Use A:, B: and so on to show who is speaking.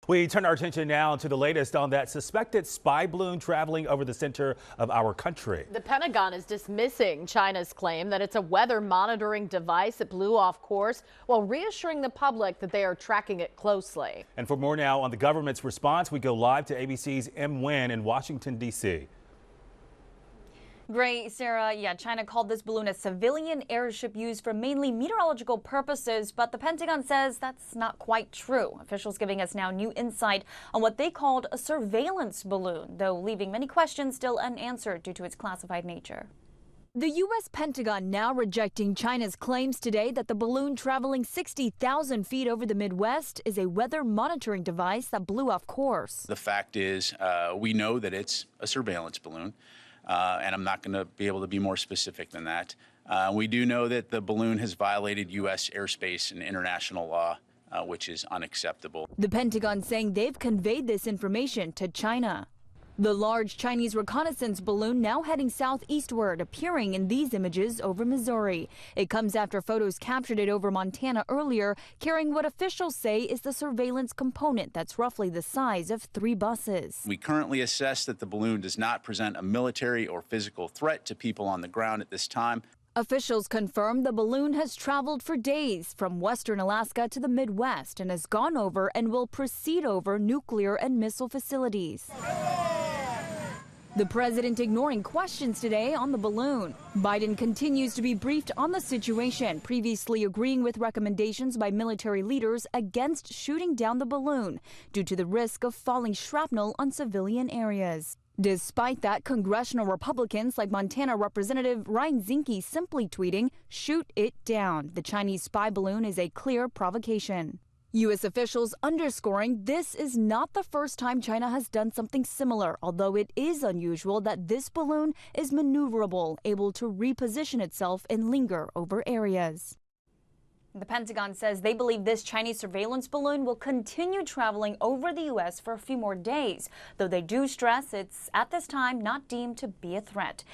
A: We turn our attention now to the latest on that suspected spy balloon traveling over the center of our country.
B: The Pentagon is dismissing China's claim that it's a weather monitoring device that blew off course, while reassuring the public that they are tracking it closely.
A: And for more now on the government's response, we go live to ABC's M. Nguyen in Washington, D.C.
C: Great, Sarah. Yeah, China called this balloon a civilian airship used for mainly meteorological purposes, but the Pentagon says that's not quite true. Officials giving us now new insight on what they called a surveillance balloon, though leaving many questions still unanswered due to its classified nature.
D: The U.S. Pentagon now rejecting China's claims today that the balloon traveling 60,000 feet over the Midwest is a weather monitoring device that blew off course.
E: The fact is, we know that it's a surveillance balloon. And I'm not going to be able to be more specific than that. We do know that the balloon has violated U.S. airspace and international law, which is unacceptable.
D: The Pentagon saying they've conveyed this information to China. The large Chinese reconnaissance balloon now heading southeastward, appearing in these images over Missouri. It comes after photos captured it over Montana earlier, carrying what officials say is the surveillance component that's roughly the size of 3 buses.
E: We currently assess that the balloon does not present a military or physical threat to people on the ground at this time.
D: Officials confirm the balloon has traveled for days from western Alaska to the Midwest and has gone over and will proceed over nuclear and missile facilities. The president ignoring questions today on the balloon. Biden continues to be briefed on the situation, previously agreeing with recommendations by military leaders against shooting down the balloon due to the risk of falling shrapnel on civilian areas. Despite that, congressional Republicans like Montana Representative Ryan Zinke simply tweeting, "Shoot it down. The Chinese spy balloon is a clear provocation." U.S. officials underscoring this is not the first time China has done something similar, although it is unusual that this balloon is maneuverable, able to reposition itself and linger over areas.
C: The Pentagon says they believe this Chinese surveillance balloon will continue traveling over the U.S. for a few more days, though they do stress it's at this time not deemed to be a threat.